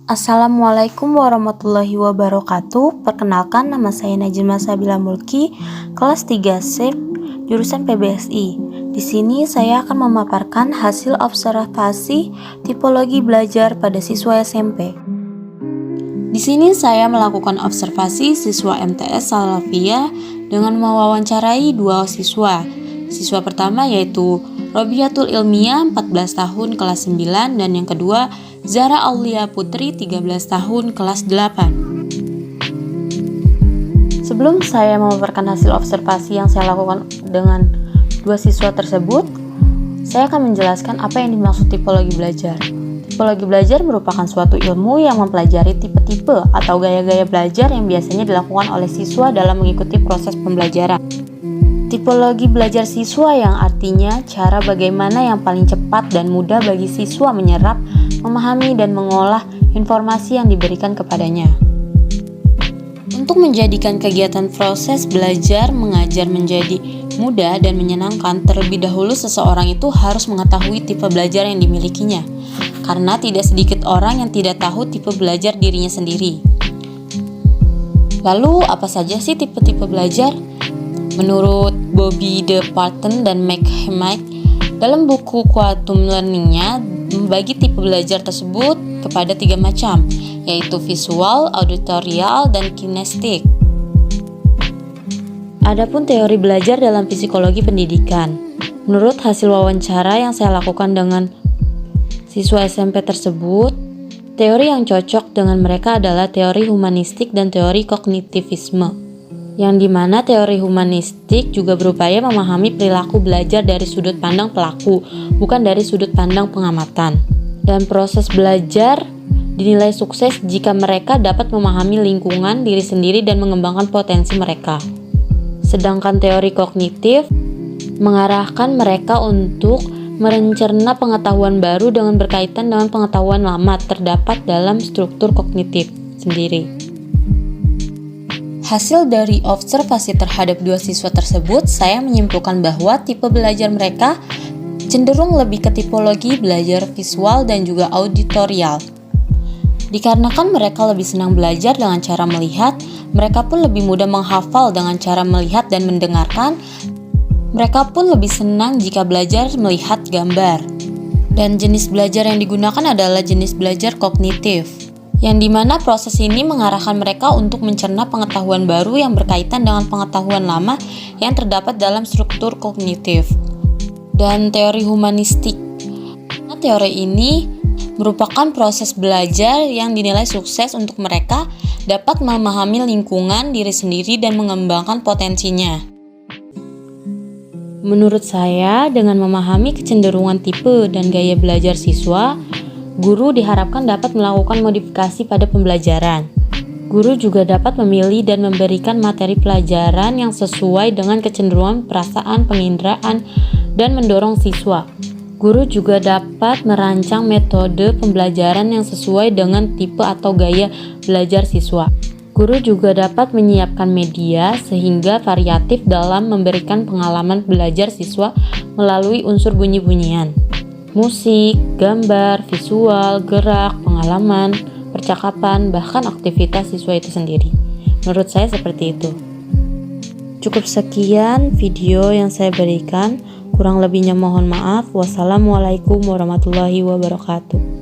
Assalamualaikum warahmatullahi wabarakatuh. Perkenalkan, nama saya Najma Sabila Mulki, kelas 3 SIP, jurusan PBSI. Di sini saya akan memaparkan hasil observasi tipologi belajar pada siswa SMP. Di sini saya melakukan observasi siswa MTS Salafiyah dengan mewawancarai dua siswa. Siswa pertama yaitu Robiatul Ilmiah 14 tahun kelas 9 dan yang kedua Zara Aulia Putri 13 tahun kelas 8. Sebelum saya memaparkan hasil observasi yang saya lakukan dengan dua siswa tersebut, saya akan menjelaskan apa yang dimaksud tipologi belajar. Tipologi belajar merupakan suatu ilmu yang mempelajari tipe-tipe atau gaya-gaya belajar yang biasanya dilakukan oleh siswa dalam mengikuti proses pembelajaran. Tipologi belajar siswa yang artinya cara bagaimana yang paling cepat dan mudah bagi siswa menyerap, memahami, dan mengolah informasi yang diberikan kepadanya. Untuk menjadikan kegiatan proses belajar mengajar menjadi mudah dan menyenangkan, terlebih dahulu seseorang itu harus mengetahui tipe belajar yang dimilikinya, karena tidak sedikit orang yang tidak tahu tipe belajar dirinya sendiri. Lalu, apa saja sih tipe-tipe belajar? Menurut Bobby De Parton dan McHamid dalam buku Quantum Learning-nya membagi tipe belajar tersebut kepada 3 macam, yaitu visual, auditorial, dan kinestik. Adapun teori belajar dalam psikologi pendidikan, menurut hasil wawancara yang saya lakukan dengan siswa SMP tersebut, teori yang cocok dengan mereka adalah teori humanistik dan teori kognitivisme, yang dimana teori humanistik juga berupaya memahami perilaku belajar dari sudut pandang pelaku, bukan dari sudut pandang pengamatan. Dan proses belajar dinilai sukses jika mereka dapat memahami lingkungan diri sendiri dan mengembangkan potensi mereka. Sedangkan teori kognitif mengarahkan mereka untuk mencerna pengetahuan baru dengan berkaitan dengan pengetahuan lama terdapat dalam struktur kognitif sendiri. Hasil dari observasi terhadap dua siswa tersebut, saya menyimpulkan bahwa tipe belajar mereka cenderung lebih ke tipologi belajar visual dan juga auditorial. Dikarenakan mereka lebih senang belajar dengan cara melihat, mereka pun lebih mudah menghafal dengan cara melihat dan mendengarkan. Mereka pun lebih senang jika belajar melihat gambar. Dan jenis belajar yang digunakan adalah jenis belajar kognitif, yang dimana proses ini mengarahkan mereka untuk mencerna pengetahuan baru yang berkaitan dengan pengetahuan lama yang terdapat dalam struktur kognitif. Dan teori humanistik. Teori ini merupakan proses belajar yang dinilai sukses untuk mereka dapat memahami lingkungan diri sendiri dan mengembangkan potensinya. Menurut saya, dengan memahami kecenderungan tipe dan gaya belajar siswa, guru diharapkan dapat melakukan modifikasi pada pembelajaran. Guru juga dapat memilih dan memberikan materi pelajaran yang sesuai dengan kecenderungan perasaan, penginderaan, dan mendorong siswa. Guru juga dapat merancang metode pembelajaran yang sesuai dengan tipe atau gaya belajar siswa. Guru juga dapat menyiapkan media sehingga variatif dalam memberikan pengalaman belajar siswa melalui unsur bunyi-bunyian. Musik, gambar, visual, gerak, pengalaman, percakapan, bahkan aktivitas siswa itu sendiri. Menurut saya seperti itu. Cukup sekian video yang saya berikan. Kurang lebihnya mohon maaf. Wassalamualaikum warahmatullahi wabarakatuh.